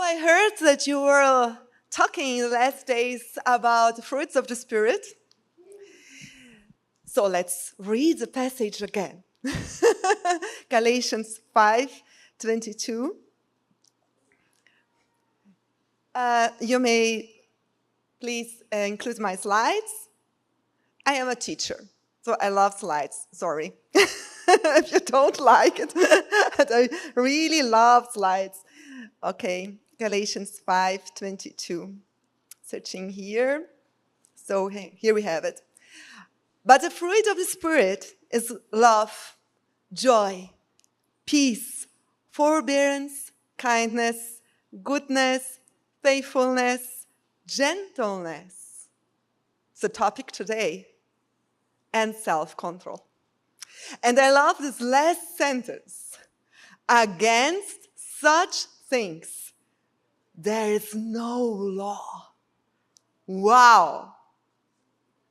I heard that you were talking in the last days about the fruits of the Spirit. So let's read the passage again. Galatians 5:22. You may please include my slides. I am a teacher, so I love slides. Sorry if you don't like it, but I really love slides. Okay, Galatians 5:22. Searching here. So here we have it. But the fruit of the Spirit is love, joy, peace, forbearance, kindness, goodness, faithfulness, gentleness. It's the topic today. And self-control. And I love this last sentence. Against such things, there is no law. Wow.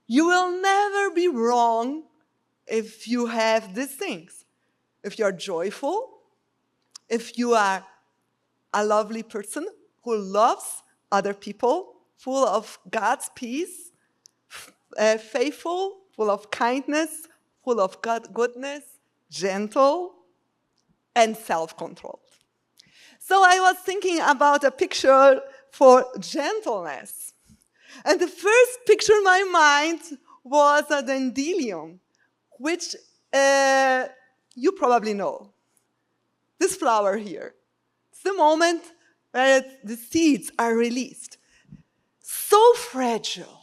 You will never be wrong if you have these things. If you are joyful, if you are a lovely person who loves other people, full of God's peace, faithful, full of kindness, full of goodness, gentle, and self-control. So I was thinking about a picture for gentleness. And the first picture in my mind was a dandelion, which you probably know. This flower here. It's the moment where the seeds are released. So fragile.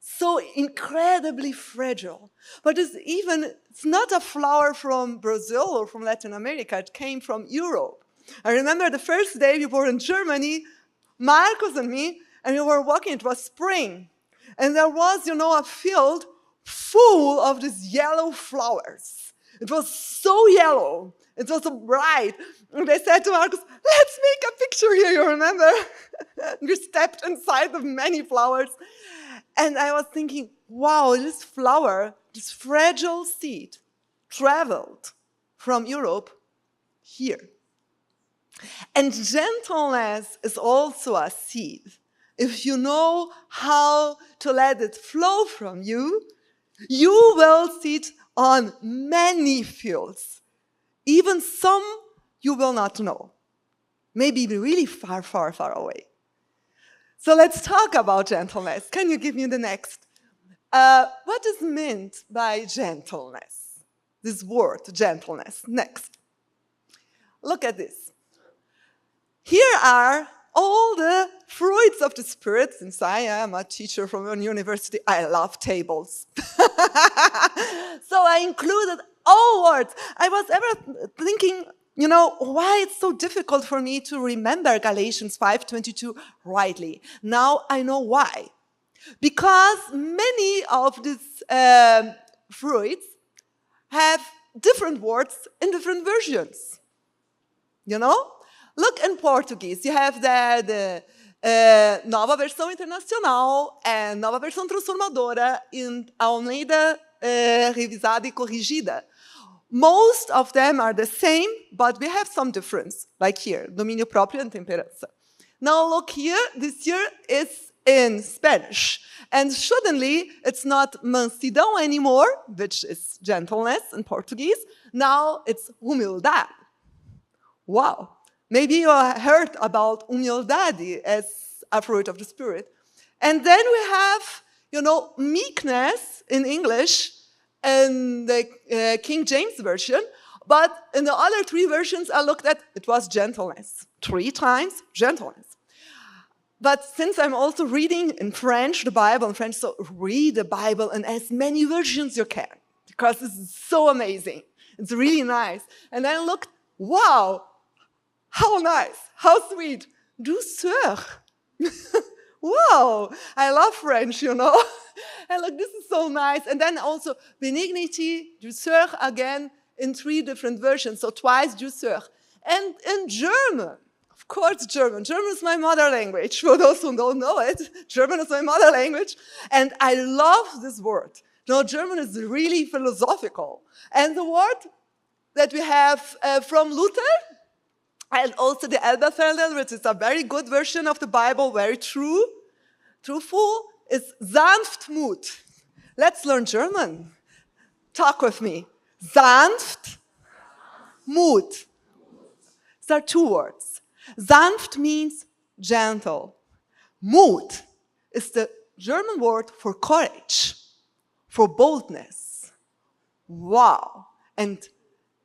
So incredibly fragile. But it's not a flower from Brazil or from Latin America. It came from Europe. I remember the first day we were in Germany, Marcus and me, and we were walking. It was spring. And there was, a field full of these yellow flowers. It was so yellow. It was so bright. And they said to Marcus, let's make a picture here, you remember? We stepped inside the many flowers. And I was thinking, wow, this flower, this fragile seed, traveled from Europe here. And gentleness is also a seed. If you know how to let it flow from you, you will see it on many fields. Even some you will not know. Maybe really far, far, far away. So let's talk about gentleness. Can you give me the next? What is meant by gentleness? This word, gentleness. Next. Look at this. Here are all the fruits of the Spirit. Since I am a teacher from a university, I love tables. So I included all words. I was ever thinking, why it's so difficult for me to remember Galatians 5:22 rightly. Now I know why. Because many of these fruits have different words in different versions. Look in Portuguese. You have there the Nova Versão Internacional and Nova Versão Transformadora in Almeida Revisada e Corrigida. Most of them are the same, but we have some difference, like here, domínio próprio and temperança. Now look here, this here is in Spanish. And suddenly, it's not mansidão anymore, which is gentleness in Portuguese. Now it's humildade. Wow. Maybe you heard about humildade as a fruit of the Spirit. And then we have, meekness in English, in the King James Version, but in the other three versions I looked at, it was gentleness. 3 times, gentleness. But since I'm also reading in French, the Bible in French, so read the Bible in as many versions you can, because this is so amazing. It's really nice. And then I looked, wow, how nice, how sweet. Douceur. Wow, I love French, And look, this is so nice. And then also benignity, douceur, again, in 3 different versions, so twice douceur. And in German, of course German. German is my mother language. For those who don't know it, German is my mother language. And I love this word. German is really philosophical. And the word that we have from Luther And also the Elberfelder, which is a very good version of the Bible, very truthful, is Sanftmut. Let's learn German. Talk with me. Sanft, Mut. These are two words. Sanft means gentle. Mut is the German word for courage, for boldness. Wow. And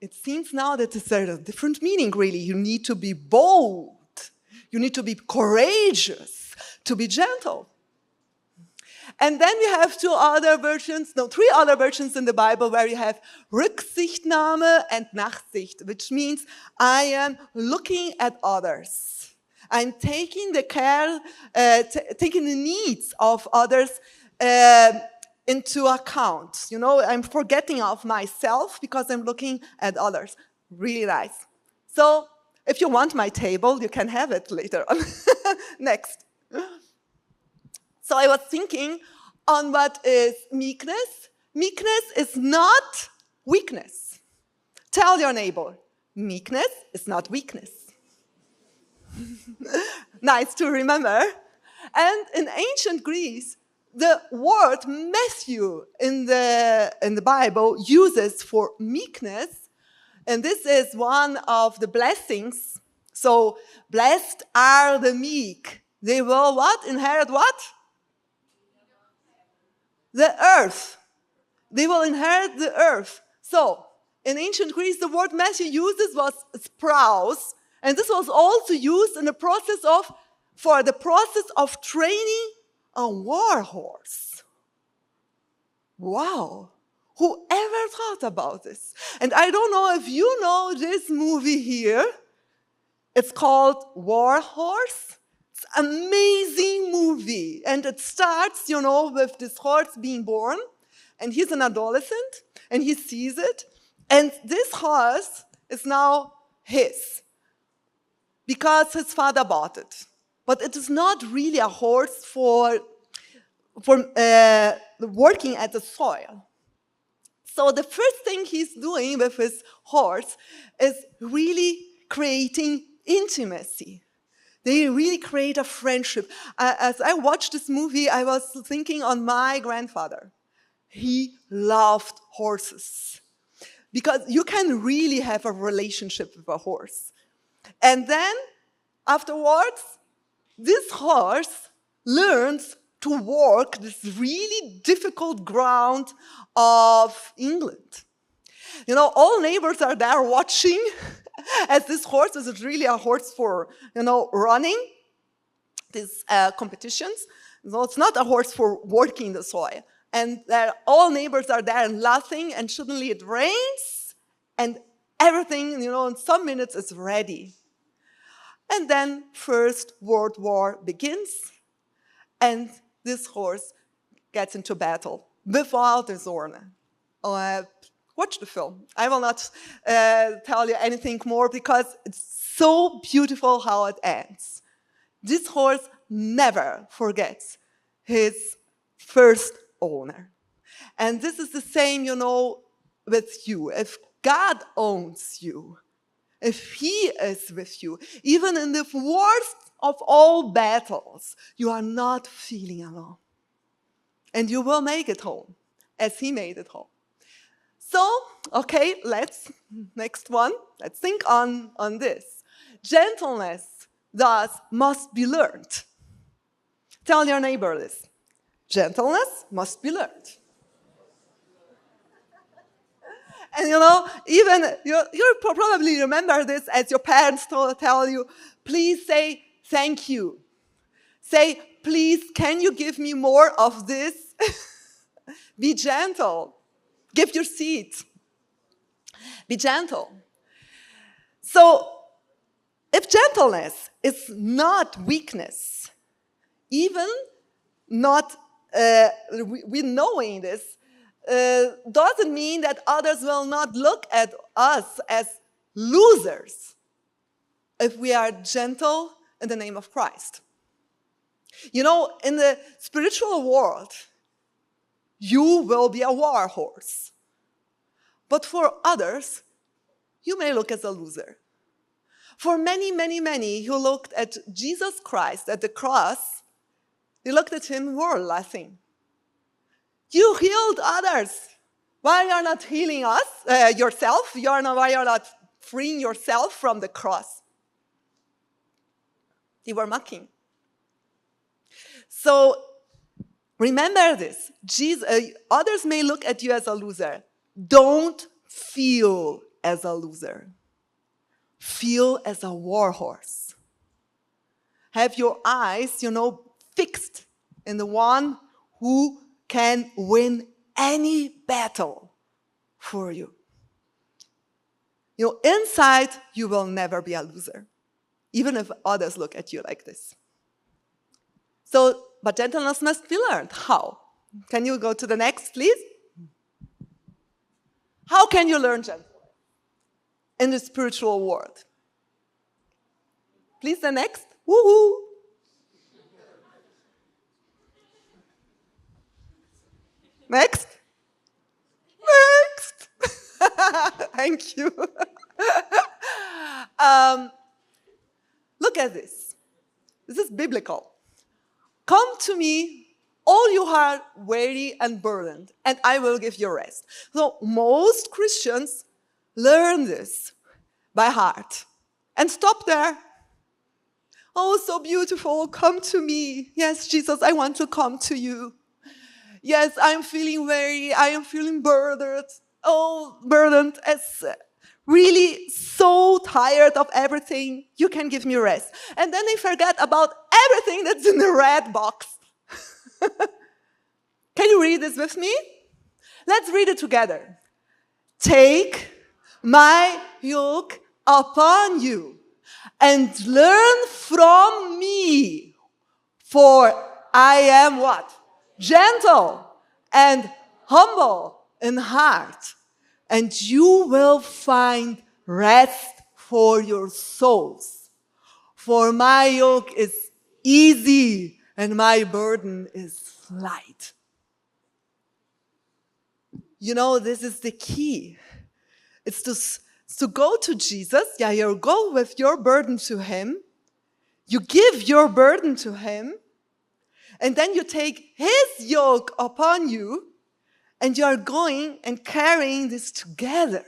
it seems now that it's a different meaning, really. You need to be bold. You need to be courageous, to be gentle. And then we have three other versions in the Bible where you have Rücksichtnahme and Nachsicht, which means I am looking at others. I'm taking the care, taking the needs of others into account. You know, I'm forgetting of myself because I'm looking at others. Really nice. So if you want my table, you can have it later on. Next. So I was thinking on what is meekness. Meekness is not weakness. Tell your neighbor, meekness is not weakness. Nice to remember. And in ancient Greece, the word Matthew in the Bible uses for meekness, and this is one of the blessings. So, blessed are the meek. They will what? Inherit what? The earth. They will inherit the earth. So, in ancient Greece, the word Matthew uses was spraus, and this was also used in the process of training a war horse. Wow. Whoever thought about this? And I don't know if you know this movie here. It's called War Horse. It's an amazing movie. And it starts, you know, with this horse being born. And he's an adolescent. And he sees it. And this horse is now his. Because his father bought it. But it is not really a horse for working at the soil. So the first thing he's doing with his horse is really creating intimacy. They really create a friendship. As I watched this movie, I was thinking on my grandfather. He loved horses. Because you can really have a relationship with a horse. And then, afterwards, this horse learns to walk this really difficult ground of England. You know, all neighbors are there watching, as this horse is really a horse for, you know, running these competitions. So it's not a horse for working the soil. And all neighbors are there and laughing, and suddenly it rains, and everything, you know, in some minutes is ready. And then First World War begins, and this horse gets into battle without the Zorne. Watch the film. I will not tell you anything more because it's so beautiful how it ends. This horse never forgets his first owner. And this is the same, you know, with you. If God owns you, if He is with you, even in the worst of all battles, you are not feeling alone. And you will make it home, as He made it home. So, okay, next one. Let's think on this. Gentleness, thus, must be learned. Tell your neighbor this. Gentleness must be learned. And you know, even you probably remember this as your parents tell you, please say thank you. Say, please, can you give me more of this? Be gentle. Give your seat. Be gentle. So, if gentleness is not weakness, even not we knowing this, doesn't mean that others will not look at us as losers if we are gentle in the name of Christ. You know, in the spiritual world, you will be a war horse. But for others, you may look as a loser. For many, many, many who looked at Jesus Christ at the cross, they looked at him and were laughing. You healed others. Why are you not healing yourself? Why are you not freeing yourself from the cross? They were mocking. So remember this. Others may look at you as a loser. Don't feel as a loser. Feel as a war horse. Have your eyes, fixed in the one who can win any battle for you. Inside, you will never be a loser, even if others look at you like this. But gentleness must be learned. How? Can you go to the next, please? How can you learn gentleness in the spiritual world? Please, the next. Woohoo! Next. Thank you. Look at this. This is biblical. Come to me, all you are weary and burdened, and I will give you rest. So most Christians learn this by heart and stop there. Oh, so beautiful, come to me. Yes, Jesus, I want to come to you. Yes, I'm feeling weary, I am feeling burdened. Oh, burdened, as really so tired of everything. You can give me rest. And then they forget about everything that's in the red box. Can you read this with me? Let's read it together. Take my yoke upon you and learn from me, for I am what? Gentle and humble in heart, and you will find rest for your souls. For my yoke is easy and my burden is light. This is the key. It's to go to Jesus. Yeah, you go with your burden to him. You give your burden to him. And then you take his yoke upon you, and you are going and carrying this together.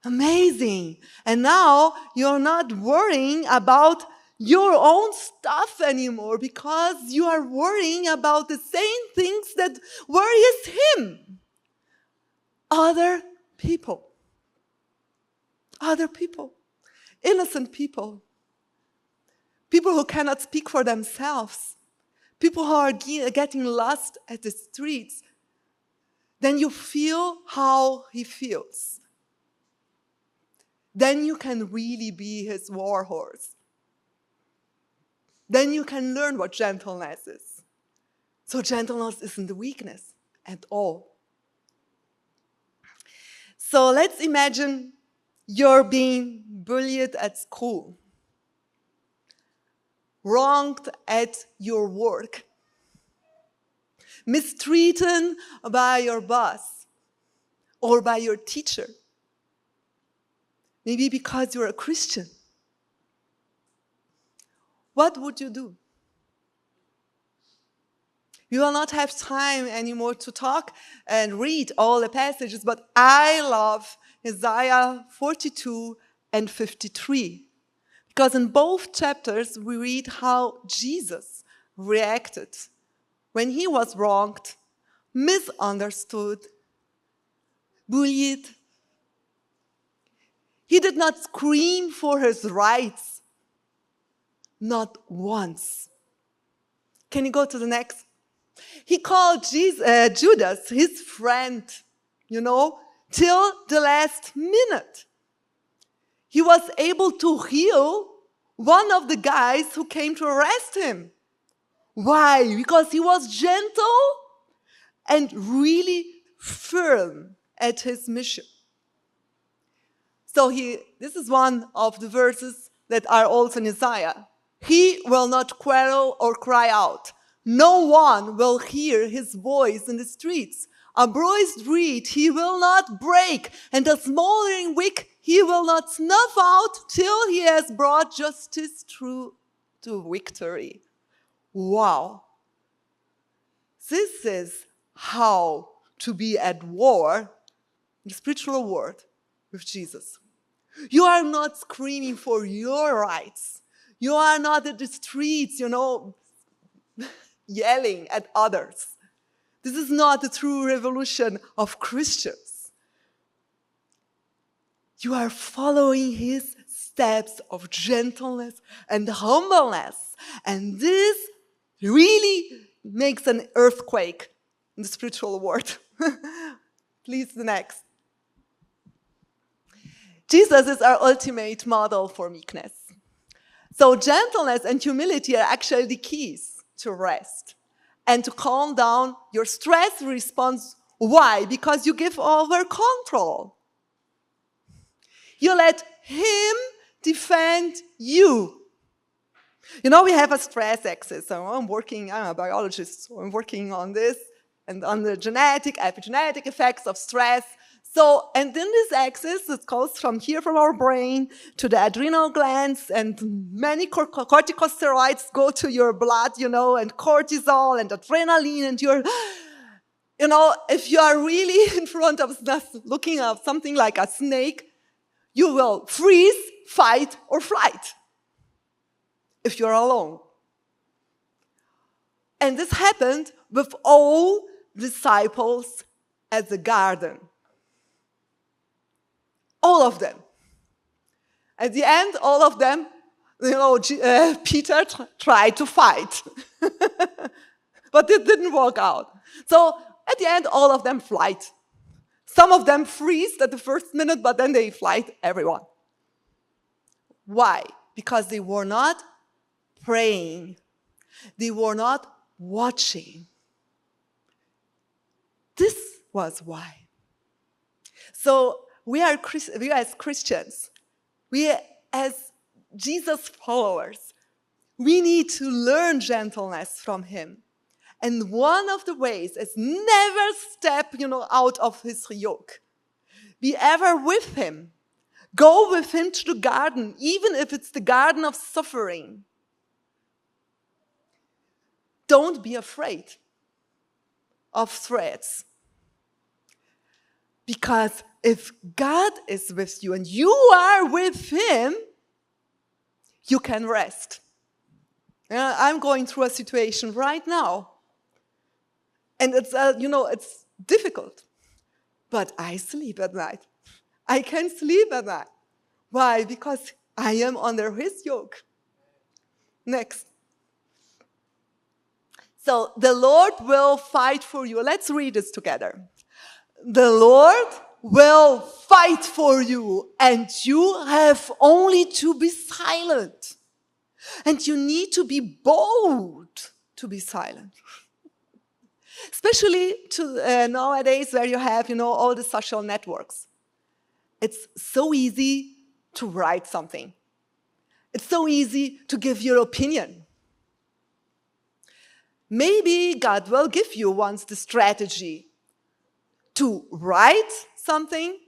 Amazing. And now you're not worrying about your own stuff anymore, because you are worrying about the same things that worries him. Other people. Other people. Innocent people. People who cannot speak for themselves. People who are getting lost at the streets. Then you feel how he feels. Then you can really be his war horse. Then you can learn what gentleness is. So gentleness isn't a weakness at all. So let's imagine you're being bullied at school, wronged at your work, mistreated by your boss or by your teacher. Maybe because you're a Christian. What would you do? We will not have time anymore to talk and read all the passages, but I love Isaiah 42 and 53. Because in both chapters, we read how Jesus reacted when he was wronged, misunderstood, bullied. He did not scream for his rights, not once. Can you go to the next? He called Judas his friend, till the last minute. He was able to heal one of the guys who came to arrest him. Why? Because he was gentle and really firm at his mission. So this is one of the verses that are also in Isaiah. He will not quarrel or cry out. No one will hear his voice in the streets. A bruised reed he will not break, and a smoldering wick he will not snuff out till he has brought justice through to victory. Wow. This is how to be at war in the spiritual world with Jesus. You are not screaming for your rights. You are not in the streets, yelling at others. This is not the true revolution of Christians. You are following his steps of gentleness and humbleness. And this really makes an earthquake in the spiritual world. Please, the next. Jesus is our ultimate model for meekness. So gentleness and humility are actually the keys to rest and to calm down your stress response. Why? Because you give over control. You let him defend you. We have a stress axis. So I'm a biologist, so I'm working on this and on the genetic, epigenetic effects of stress. So, and then this axis, it goes from here, from our brain, to the adrenal glands, and many corticosteroids go to your blood, and cortisol and adrenaline, and if you are really in front of looking at something like a snake, you will freeze, fight, or flight if you're alone. And this happened with all disciples at the garden. All of them. At the end, all of them, Peter tried to fight. But it didn't work out. So at the end, all of them flight. Some of them freeze at the first minute, but then they flight everyone. Why? Because they were not praying. They were not watching. This was why. So we as Christians, we as Jesus followers, we need to learn gentleness from him. And one of the ways is never step, out of his yoke. Be ever with him. Go with him to the garden, even if it's the garden of suffering. Don't be afraid of threats. Because if God is with you and you are with him, you can rest. I'm going through a situation right now. And it's difficult. But I sleep at night. I can sleep at night. Why? Because I am under his yoke. Next. So the Lord will fight for you. Let's read this together. The Lord will fight for you, and you have only to be silent. And you need to be bold to be silent. Especially nowadays where you have, all the social networks. It's so easy to write something. It's so easy to give your opinion. Maybe God will give you once the strategy to write something,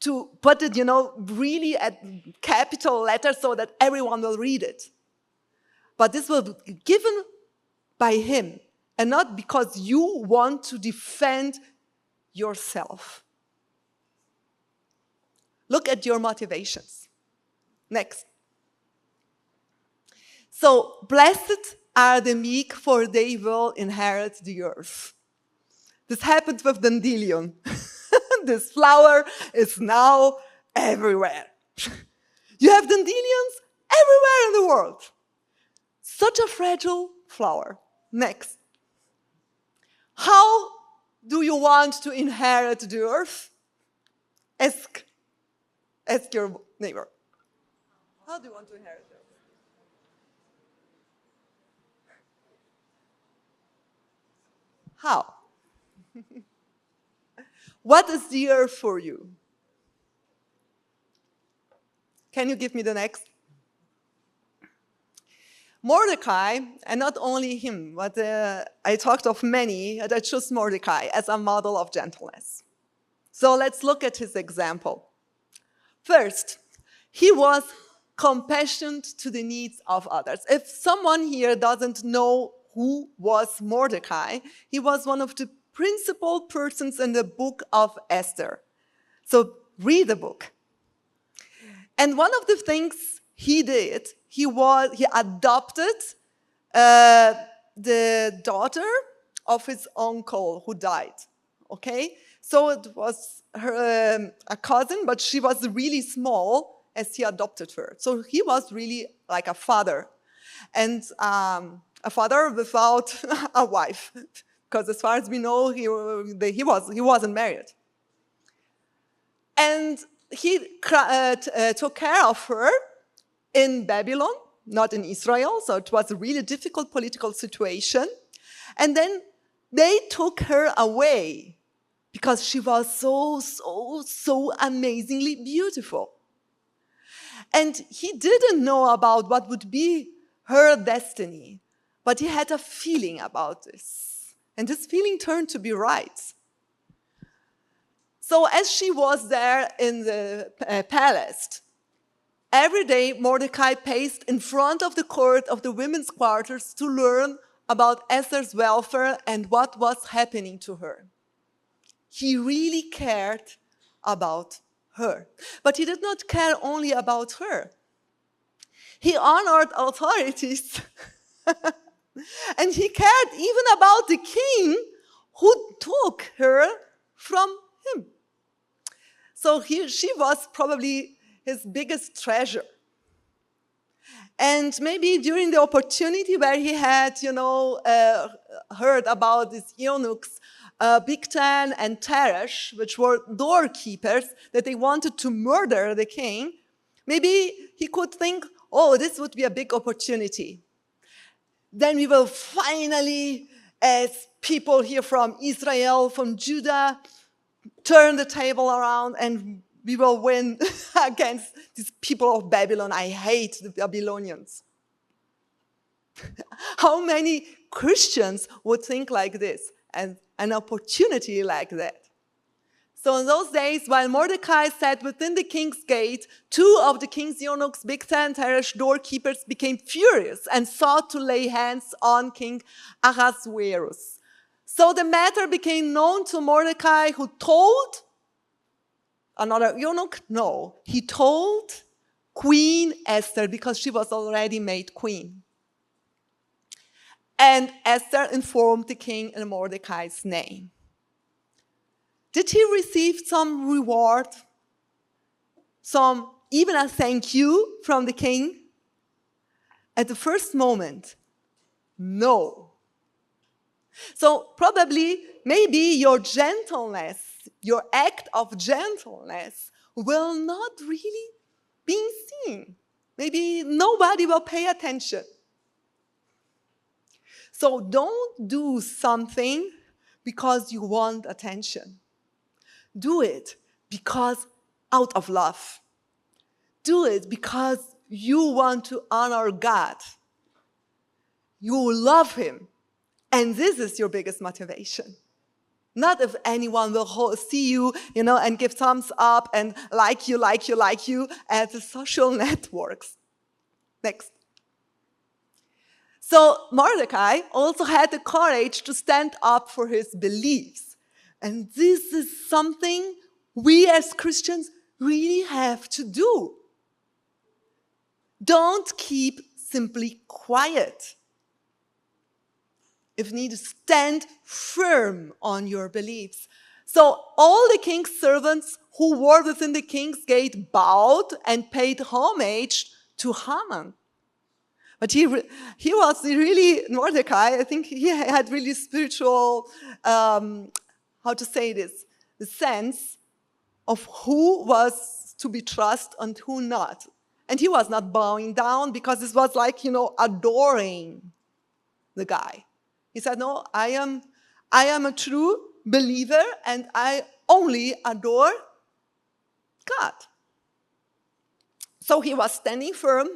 to put it, really at capital letters so that everyone will read it. But this will be given by him, and not because you want to defend yourself. Look at your motivations. Next. So, blessed are the meek, for they will inherit the earth. This happened with dandelion. This flower is now everywhere. You have dandelions everywhere in the world. Such a fragile flower. Next. How do you want to inherit the earth? Ask your neighbor. How do you want to inherit the earth? How? What is the earth for you? Can you give me the next? Mordecai, and not only him, but I talked of many, and I chose Mordecai as a model of gentleness. So let's look at his example. First, he was compassionate to the needs of others. If someone here doesn't know who was Mordecai, he was one of the principal persons in the book of Esther. So read the book. And one of the things he did, he adopted the daughter of his uncle who died. Okay? So it was her, a cousin, but she was really small as he adopted her. So he was really like a father. And a father without a wife. Because as far as we know, he wasn't married. And he took care of her in Babylon, not in Israel, so it was a really difficult political situation. And then they took her away because she was so amazingly beautiful. And he didn't know about what would be her destiny, but he had a feeling about this. And this feeling turned to be right. So as she was there in the palace, every day Mordecai paced in front of the court of the women's quarters to learn about Esther's welfare and what was happening to her. He really cared about her. But he did not care only about her. He honored authorities. And he cared even about the king who took her from him. So she was probably his biggest treasure. And maybe during the opportunity where he had, heard about these eunuchs, Bigtan and Teresh, which were doorkeepers, that they wanted to murder the king, maybe he could think, oh, this would be a big opportunity. Then we will finally, as people here from Israel, from Judah, turn the table around and we will win against these people of Babylon. I hate the Babylonians. How many Christians would think like this and an opportunity like that? So in those days, while Mordecai sat within the king's gate, two of the king's eunuchs, Bigtan and Teresh, doorkeepers, became furious and sought to lay hands on King Ahasuerus. So the matter became known to Mordecai, who told another eunuch, no, he told Queen Esther, because she was already made queen. And Esther informed the king in Mordecai's name. Did he receive some reward? Even a thank you from the king? At the first moment, no. So probably, maybe your gentleness, your act of gentleness will not really be seen. Maybe nobody will pay attention. So don't do something because you want attention. Do it because out of love. Do it because you want to honor God. You love him. And this is your biggest motivation. Not if anyone will see you, and give thumbs up and like you at the social networks. Next. So Mordecai also had the courage to stand up for his beliefs. And this is something we as Christians really have to do. Don't keep simply quiet. If needed, stand firm on your beliefs. So all the king's servants who were within the king's gate bowed and paid homage to Haman. But he was really, Mordecai, I think he had really spiritual, the sense of who was to be trusted and who not. And he was not bowing down because it was like, adoring the guy. He said, no, I am a true believer and I only adore God. So he was standing firm,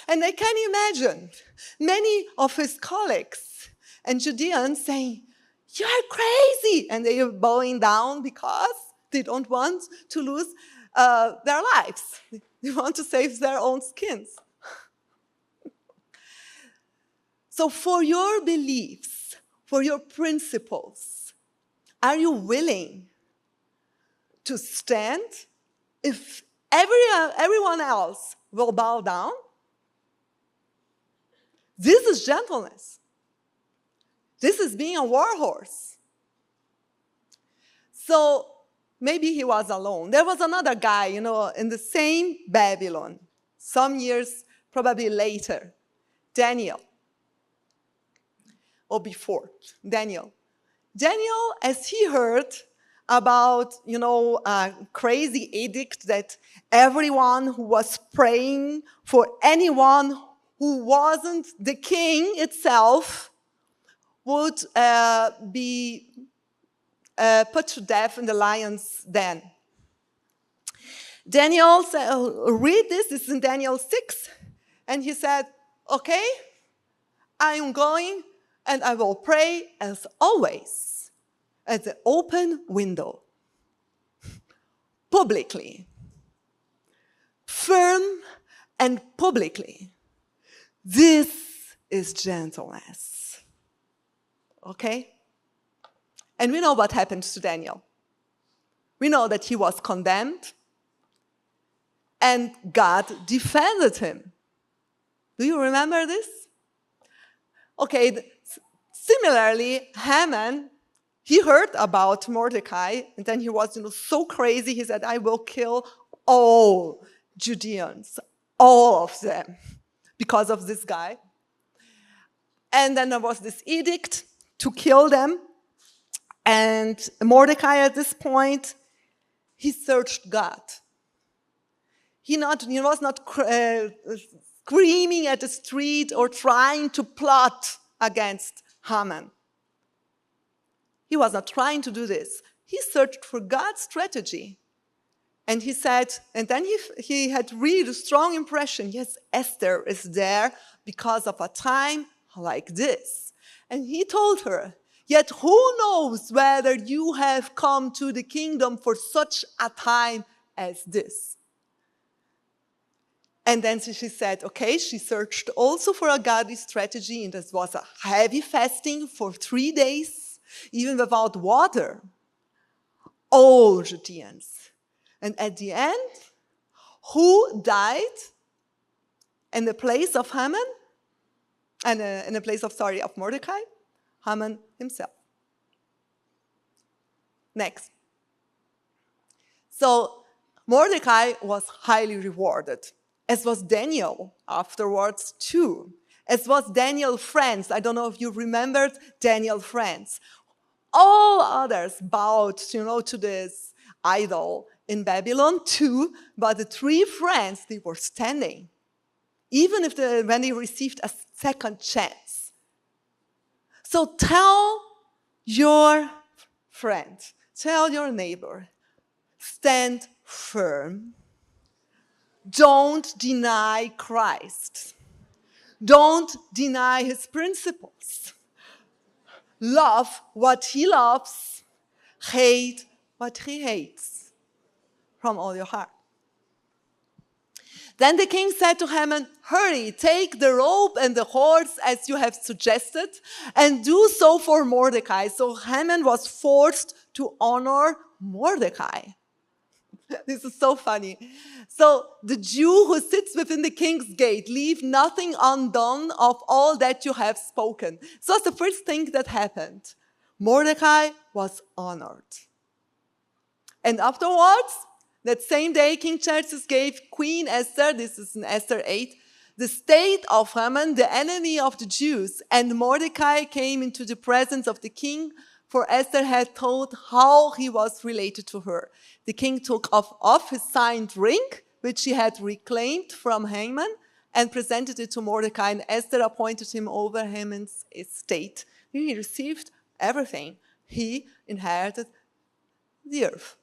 and I can imagine many of his colleagues and Judeans saying, you're crazy, and they are bowing down because they don't want to lose their lives. They want to save their own skins. So for your beliefs, for your principles, are you willing to stand if everyone else will bow down? This is gentleness. This is being a war horse. So maybe he was alone. There was another guy, in the same Babylon, some years probably later, Daniel. Or before, Daniel. Daniel, as he heard about, a crazy edict that everyone who was praying for anyone who wasn't the king itself would be put to death in the lion's den. Daniel said, read this is in Daniel 6, and he said, okay, I am going and I will pray as always at the open window, publicly, firm and publicly. This is gentleness. Okay? And we know what happened to Daniel. We know that he was condemned and God defended him. Do you remember this? Okay, similarly, Haman, he heard about Mordecai, and then he was so crazy, he said, I will kill all Judeans, all of them, because of this guy. And then there was this edict to kill them. And Mordecai, at this point, he searched God. He was not screaming at the street or trying to plot against Haman. He was not trying to do this. He searched for God's strategy. And he said, and then he had really a strong impression, yes, Esther is there because of a time like this. And he told her, yet who knows whether you have come to the kingdom for such a time as this? And then she said, okay, she searched also for a godly strategy, and this was a heavy fasting for 3 days, even without water. All Judeans. And at the end, who died in the place of Haman? And in the place of Mordecai? Haman himself. Next. So Mordecai was highly rewarded, as was Daniel afterwards too, as was Daniel's friends. I don't know if you remembered Daniel's friends. All others bowed, to this idol in Babylon too, but the 3 friends, they were standing, even when they received a second chance. So tell your friend, tell your neighbor, stand firm. Don't deny Christ. Don't deny his principles. Love what he loves. Hate what he hates from all your heart. Then the king said to Haman, hurry, take the robe and the horse as you have suggested, and do so for Mordecai. So Haman was forced to honor Mordecai. This is so funny. So the Jew who sits within the king's gate, leave nothing undone of all that you have spoken. So that's the first thing that happened. Mordecai was honored. And afterwards, that same day, King Xerxes gave Queen Esther, this is in Esther 8, the state of Haman, the enemy of the Jews. And Mordecai came into the presence of the king, for Esther had told how he was related to her. The king took off his signed ring, which he had reclaimed from Haman, and presented it to Mordecai. And Esther appointed him over Haman's estate. He received everything. He inherited the earth.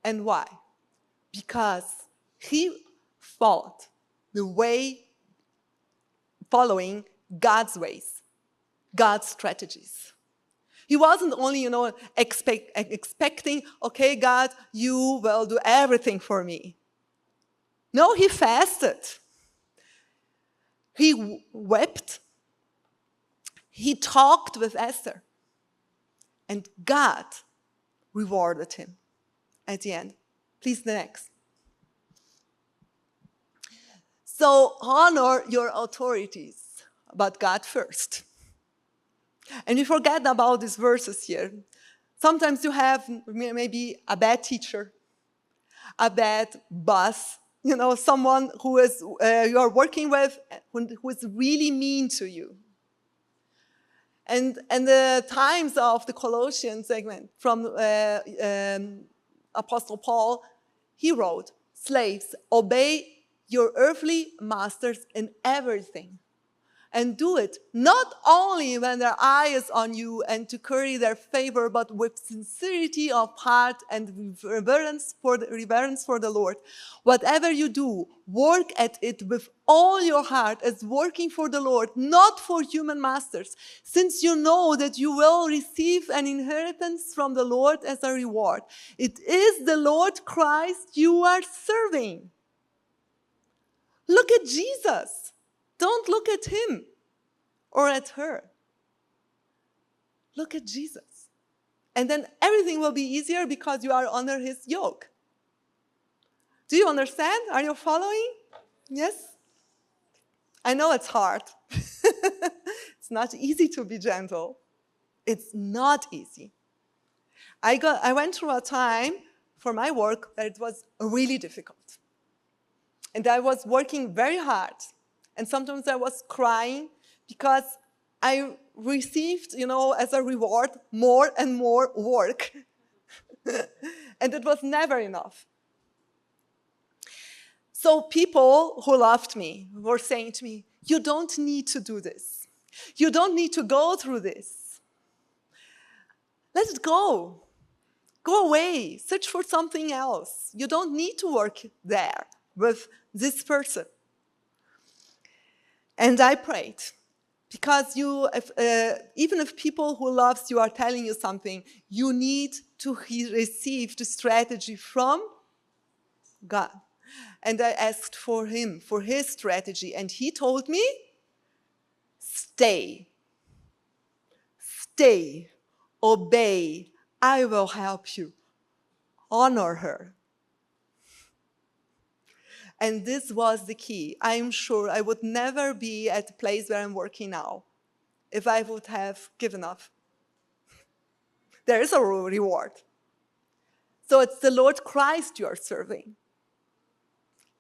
And why? Because he followed the way, following God's ways, God's strategies. He wasn't only, expecting, okay, God, you will do everything for me. No, he fasted. He wept. He talked with Esther. And God rewarded him at the end. Please, the next. So honor your authorities, but God first. And we forget about these verses here. Sometimes you have maybe a bad teacher, a bad boss, someone who is you are working with who is really mean to you. And the times of the Colossians segment from Apostle Paul, he wrote, slaves, obey your earthly masters in everything. And do it not only when their eye is on you and to curry their favor, but with sincerity of heart and reverence for the Lord. Whatever you do, work at it with all your heart as working for the Lord, not for human masters, since you know that you will receive an inheritance from the Lord as a reward. It is the Lord Christ you are serving. Look at Jesus. Don't look at him or at her. Look at Jesus. And then everything will be easier because you are under his yoke. Do you understand? Are you following? Yes? I know it's hard. It's not easy to be gentle. It's not easy. I went through a time for my work that it was really difficult. And I was working very hard. And sometimes I was crying because I received, as a reward, more and more work. And it was never enough. So people who loved me were saying to me, you don't need to do this. You don't need to go through this. Let it go. Go away. Search for something else. You don't need to work there with this person. And I prayed, because even if people who loves you are telling you something, you need to receive the strategy from God. And I asked for him, for his strategy, and he told me, stay, obey, I will help you, honor her. And this was the key. I'm sure I would never be at the place where I'm working now if I would have given up. There is a reward. So it's the Lord Christ you are serving.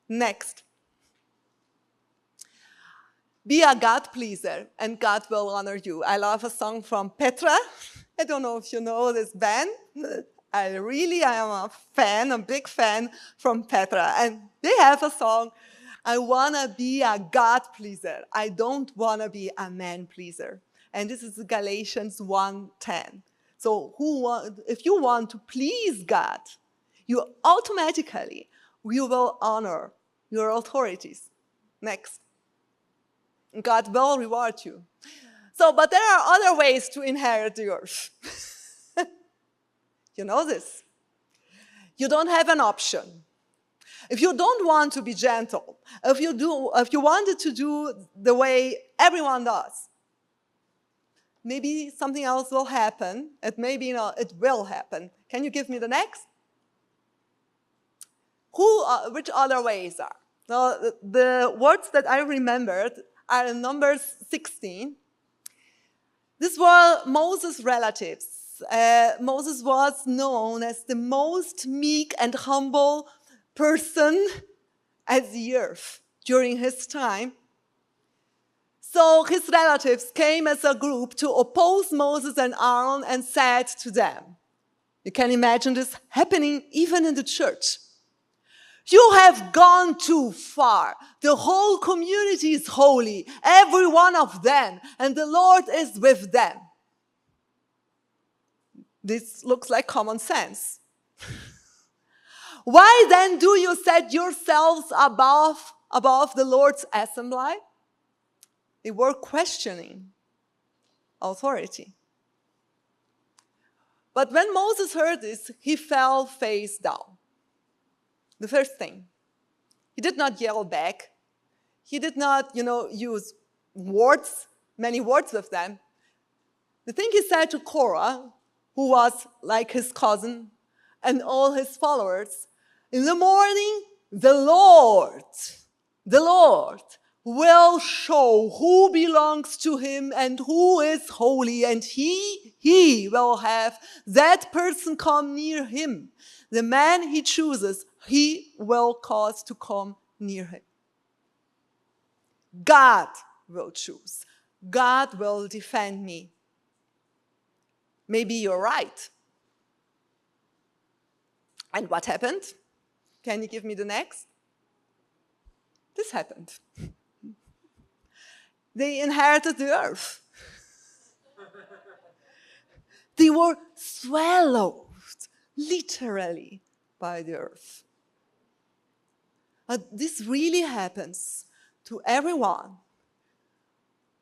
Next. Be a God pleaser, and God will honor you. I love a song from Petra. I don't know if you know this band. I am a big fan from Petra. And they have a song, I want to be a God pleaser. I don't want to be a man pleaser. And this is Galatians 1:10. So if you want to please God, you will honor your authorities. Next. God will reward you. So, but there are other ways to inherit yours. You know this. You don't have an option. If you don't want to be gentle, if you wanted to do the way everyone does, maybe something else will happen. It will happen. Can you give me the next? Which other ways are? Now, the words that I remembered are in Numbers 16. These were Moses' relatives. Moses was known as the most meek and humble person at the earth during his time. So his relatives came as a group to oppose Moses and Aaron and said to them, you can imagine this happening even in the church. You have gone too far. The whole community is holy, every one of them, and the Lord is with them. This looks like common sense. Why then do you set yourselves above the Lord's assembly? They were questioning authority. But when Moses heard this, he fell face down. The first thing, he did not yell back. He did not, use words, many words with them. The thing he said to Korah, who was like his cousin, and all his followers, in the morning, the Lord will show who belongs to him and who is holy, and he will have that person come near him. The man he chooses, he will cause to come near him. God will choose. God will defend me. Maybe you're right. And what happened? Can you give me the next? This happened. They inherited the earth. They were swallowed, literally, by the earth. But this really happens to everyone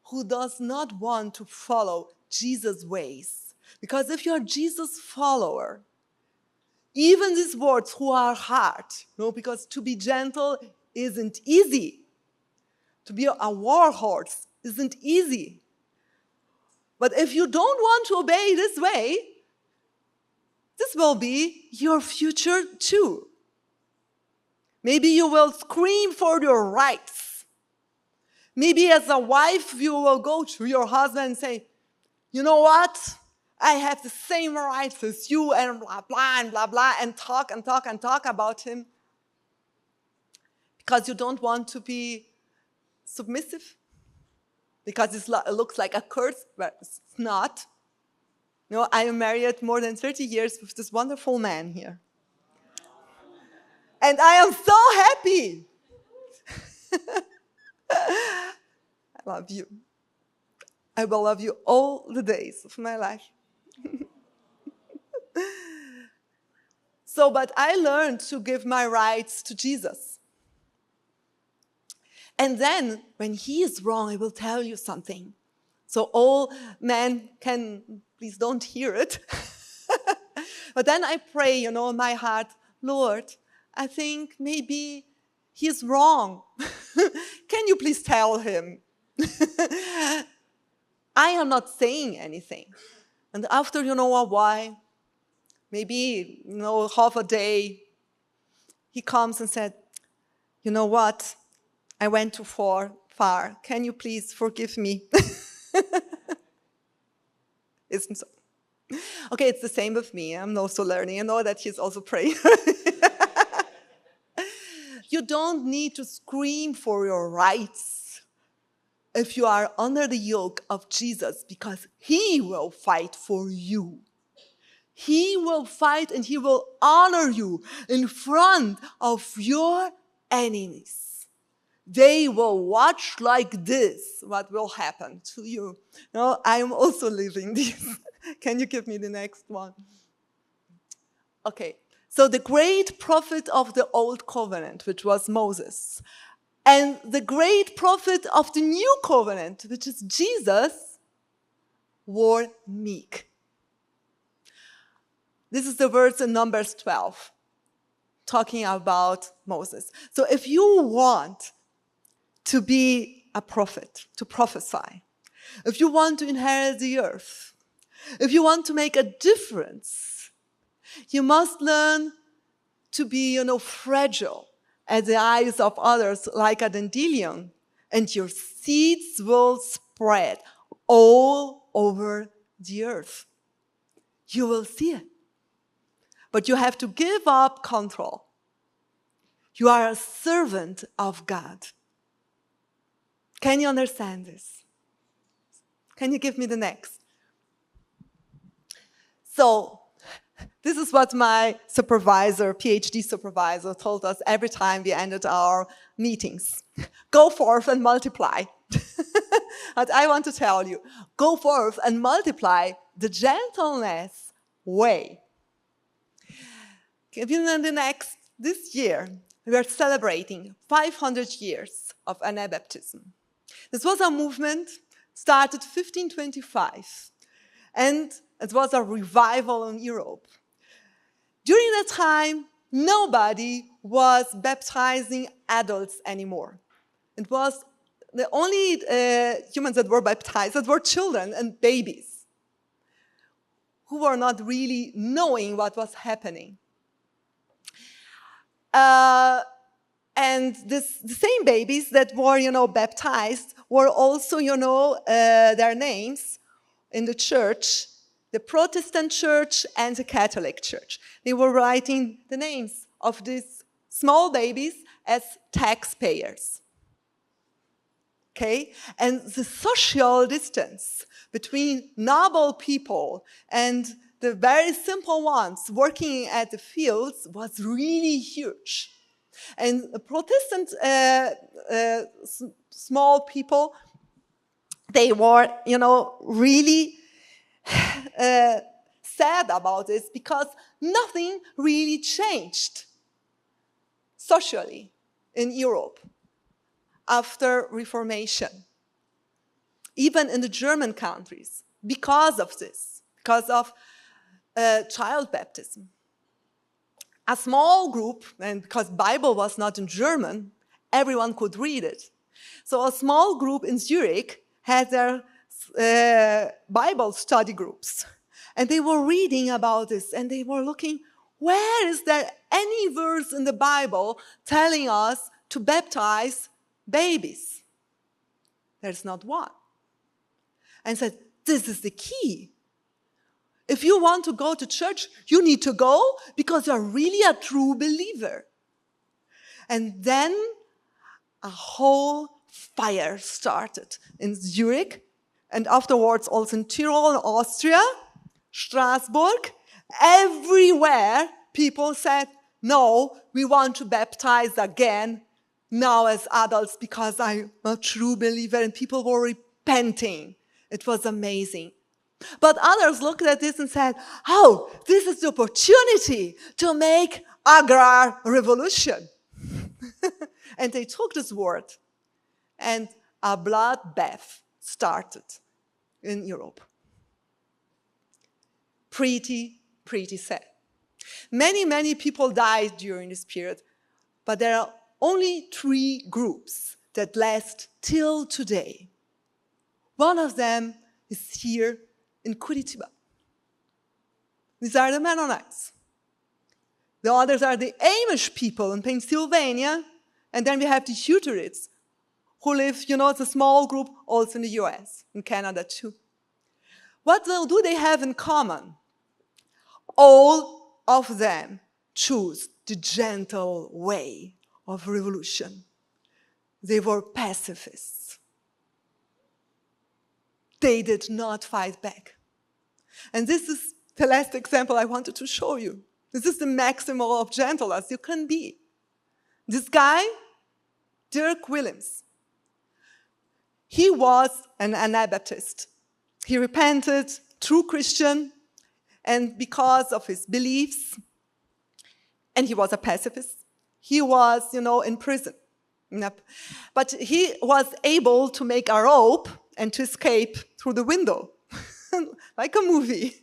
who does not want to follow Jesus' ways. Because if you're a Jesus follower, even these words who are hard, because to be gentle isn't easy. To be a war horse isn't easy. But if you don't want to obey this way, this will be your future too. Maybe you will scream for your rights. Maybe as a wife, you will go to your husband and say, you know what? I have the same rights as you, and blah, blah, and blah, blah, and talk about him. Because you don't want to be submissive. Because it looks like a curse, but it's not. I am married more than 30 years with this wonderful man here. And I am so happy. I love you. I will love you all the days of my life. But I learned to give my rights to Jesus. And then, when he is wrong, I will tell you something. So all men can, please don't hear it. But then I pray, in my heart, Lord, I think maybe he's wrong. Can you please tell him? I am not saying anything. And after, a while, maybe, half a day, he comes and said, you know what? I went too far. Can you please forgive me? Isn't so? Okay, it's the same with me. I'm also learning. I know that he's also praying. You don't need to scream for your rights if you are under the yoke of Jesus, because he will fight for you. He will fight and he will honor you in front of your enemies. They will watch like this what will happen to you. I am also living this. Can you give me the next one? Okay, so the great prophet of the Old Covenant, which was Moses, and the great prophet of the New Covenant, which is Jesus, were meek. This is the words in Numbers 12, talking about Moses. So if you want to be a prophet, to prophesy, if you want to inherit the earth, if you want to make a difference, you must learn to be, fragile at the eyes of others like a dandelion, and your seeds will spread all over the earth. You will see it. But you have to give up control. You are a servant of God. Can you understand this? Can you give me the next? So, this is what my supervisor, PhD supervisor, told us every time we ended our meetings. Go forth and multiply. But I want to tell you, go forth and multiply the gentleness way. This year, we are celebrating 500 years of Anabaptism. This was a movement started 1525. And It was a revival in Europe. During that time, nobody was baptizing adults anymore. It was the only humans that were baptized that were children and babies who were not really knowing what was happening. And the same babies that were, baptized were also, their names in the church, the Protestant church and the Catholic church. They were writing the names of these small babies as taxpayers. Okay? And the social distance between noble people and the very simple ones working at the fields was really huge. And the Protestant small people, they were, really sad about this because nothing really changed socially in Europe after Reformation, even in the German countries, because of this, because of child baptism. A small group, and because Bible was not in German, everyone could read it. So a small group in Zurich had their Bible study groups. And they were reading about this, and they were looking, where is there any verse in the Bible telling us to baptize babies? There's not one. And said, this is the key. If you want to go to church, you need to go because you're really a true believer. And then a whole fire started in Zurich, and afterwards also in Tyrol and Austria, Strasbourg. Everywhere people said, no, we want to baptize again now as adults because I'm a true believer, and people were repenting. It was amazing. But others looked at this and said, oh, this is the opportunity to make agrar revolution. And they took this word, and a bloodbath started in Europe. Pretty sad. Many people died during this period, but there are only 3 groups that last till today. One of them is here in Curitiba. These are the Mennonites. The others are the Amish people in Pennsylvania, and then we have the Hutterites, who live, it's a small group also in the US, in Canada too. What do they have in common? All of them choose the gentle way of revolution. They were pacifists. They did not fight back. And this is the last example I wanted to show you. This is the maximum of gentleness you can be. This guy, Dirk Willems, he was an Anabaptist. He repented, true Christian, and because of his beliefs, and he was a pacifist, he was, in prison. But he was able to make a rope and to escape through the window, like a movie.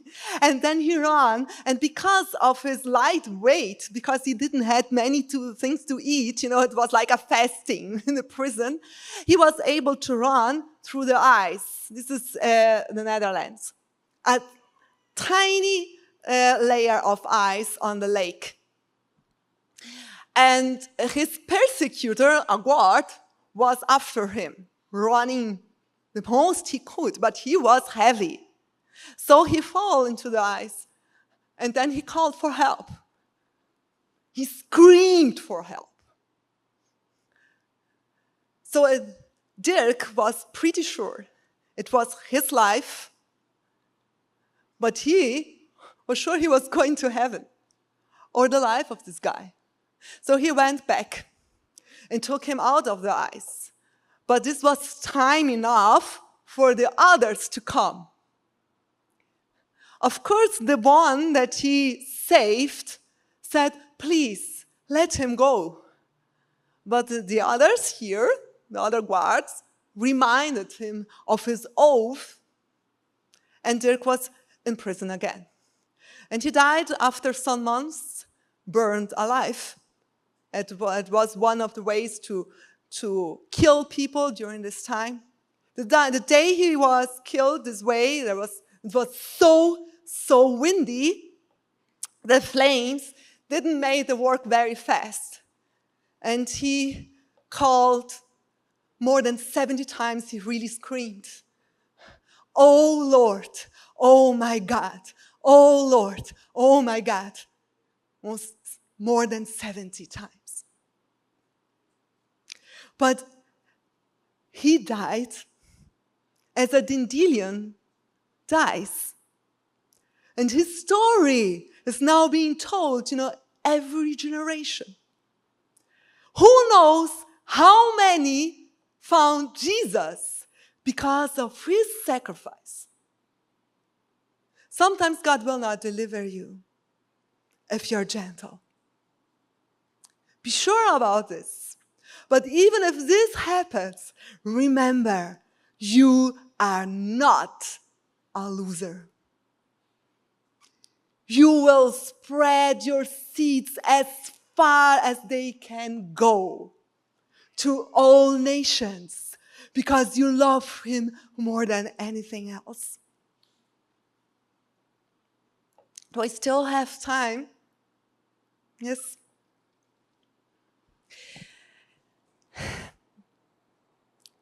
And then he ran, and because of his light weight, because he didn't have many things to eat, it was like a fasting in the prison, he was able to run through the ice. This is the Netherlands. A tiny layer of ice on the lake. And his persecutor, a guard, was after him, running the most he could, but he was heavy. So he fell into the ice, and then he called for help. He screamed for help. So Dirk was pretty sure it was his life, but he was sure he was going to heaven, or the life of this guy. So he went back and took him out of the ice. But this was time enough for the others to come. Of course, the one that he saved said, please, let him go. But the others here, the other guards, reminded him of his oath. And Dirk was in prison again. And he died after some months, burned alive. It was one of the ways to kill people during this time. The day he was killed this way, it was so windy, the flames didn't make the work very fast. And he called more than 70 times, he really screamed, "Oh Lord, oh my God, oh Lord, oh my God," more than 70 times. But he died as a Dandelion dies. And his story is now being told, every generation. Who knows how many found Jesus because of his sacrifice? Sometimes God will not deliver you if you're gentle. Be sure about this. But even if this happens, remember, you are not a loser. You will spread your seeds as far as they can go to all nations because you love him more than anything else. Do I still have time? Yes.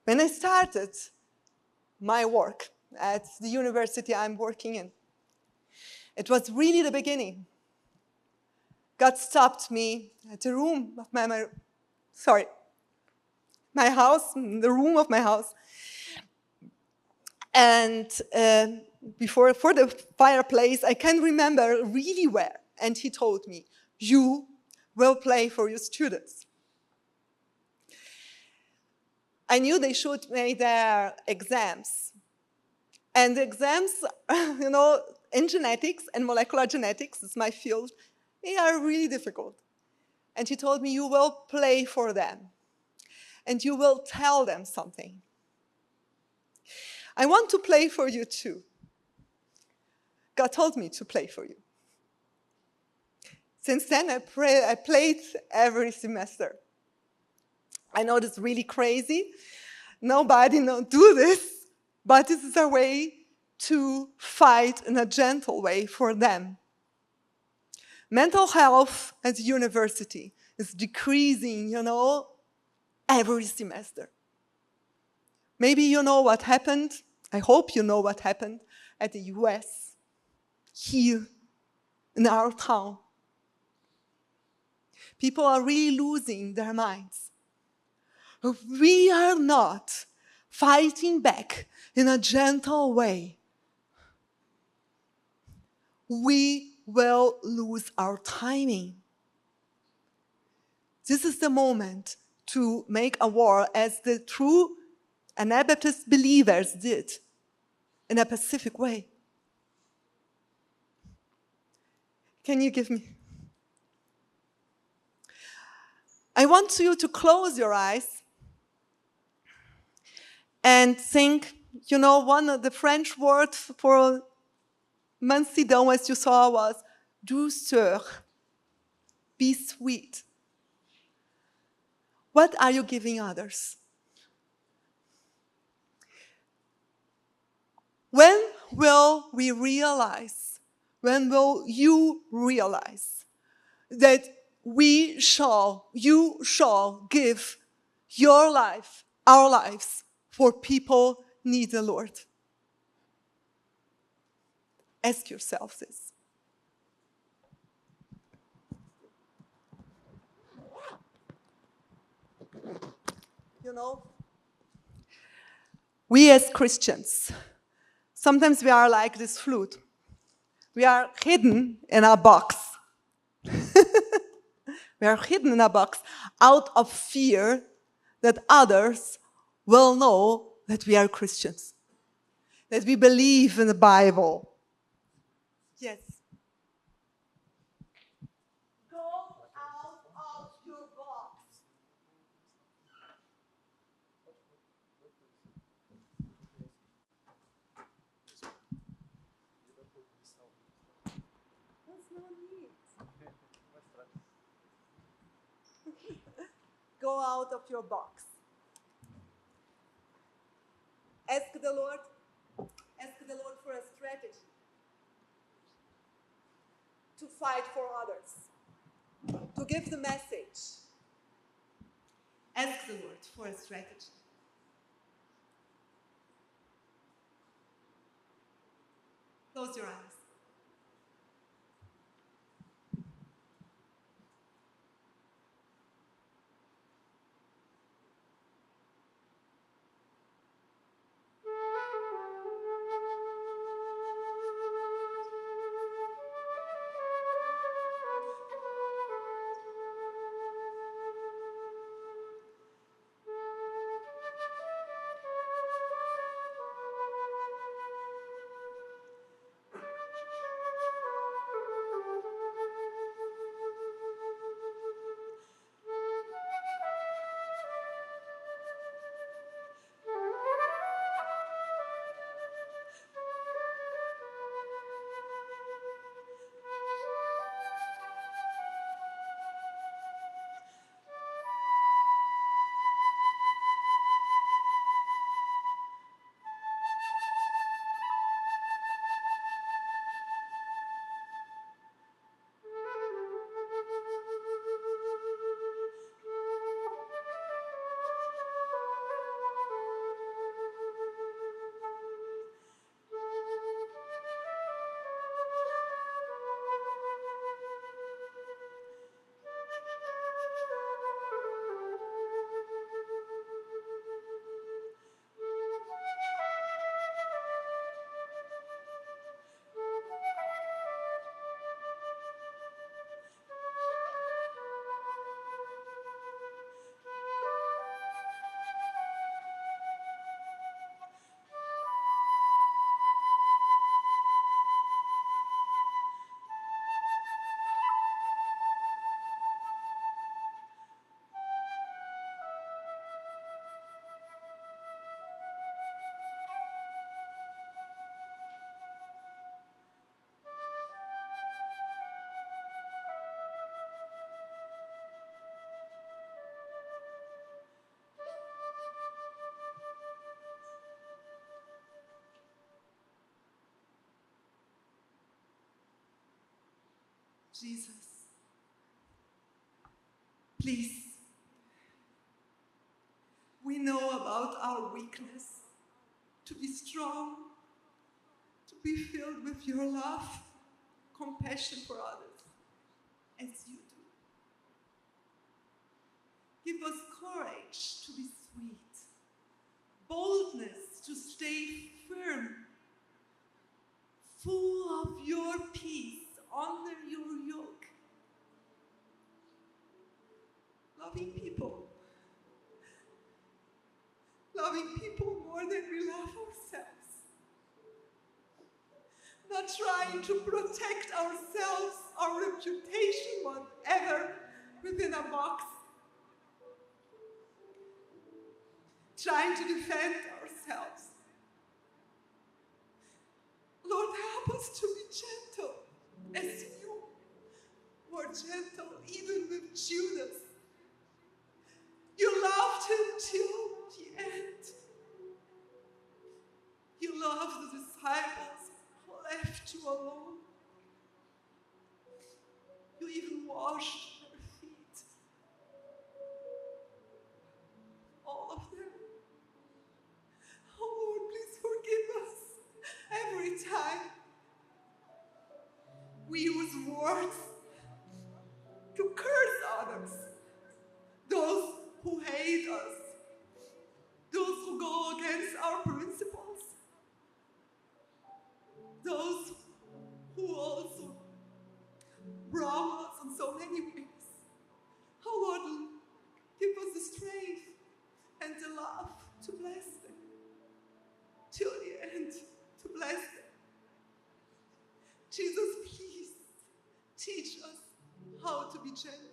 When I started my work at the university I'm working in, it was really the beginning. God stopped me at the room of my house, the room of my house. And for the fireplace, I can remember really well. And he told me, "You will play for your students." I knew they should make their exams. And the exams, in genetics and molecular genetics, is my field, they are really difficult. And he told me, "You will play for them. And you will tell them something. I want to play for you too." God told me to play for you. Since then, I played every semester. I know this is really crazy. Nobody do this, but this is a way to fight in a gentle way for them. Mental health at university is decreasing, every semester. Maybe you know what happened. I hope you know what happened at the US, here in our town. People are really losing their minds. If we are not fighting back in a gentle way, we will lose our timing. This is the moment to make a war as the true Anabaptist believers did, in a pacific way. Can you give me? I want you to close your eyes and think, one of the French words for mansidão, as you saw, was douceur, be sweet. What are you giving others? When will you realize that you shall give your life, our lives, for people need the Lord? Ask yourself this. We as Christians, sometimes we are like this flute. We are hidden in a box. We are hidden in a box out of fear that others will know that we are Christians, that we believe in the Bible. Yes. Go out of your box. go out of your box. Ask the Lord for a strategy to fight for others, to give the message. Ask the Lord for a strategy. Close your eyes. Jesus, please, we know about our weakness, to be strong, to be filled with your love, compassion for others, as you do. Give us courage to be sweet, boldness to stay firm, full of your peace, under your yoke. Loving people more than we love ourselves. Not trying to protect ourselves, our reputation, whatever, within a box. Trying to defend ourselves. Lord, help us to be gentle as you were gentle even with Judas. You loved him till the end. You loved the disciples who left you alone. You even washed their feet. All of them. Oh Lord, please forgive us every time we use words to curse others, those who hate us, those who go against our principles, those who also wrong us in so many ways. Oh Lord, give us the strength and the love to bless them, till the end, to bless them. Jesus, please teach us how to be gentle.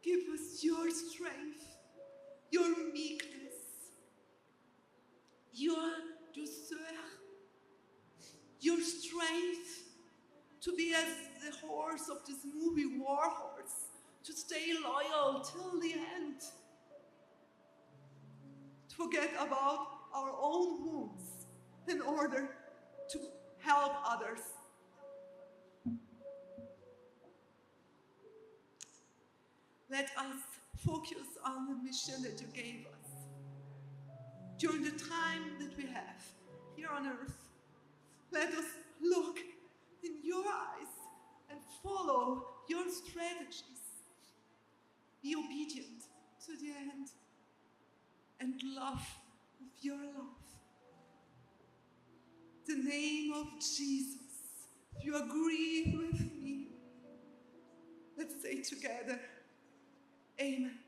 Give us your strength, your meekness, your douceur, your strength to course of this movie Warhorse, to stay loyal till the end. To forget about our own wounds in order to help others. Let us focus on the mission that you gave us during the time that we have here on earth. Let us look in your eyes and follow your strategies. Be obedient to the end and love with your love. The name of Jesus, if you agree with me, let's say together, Amen.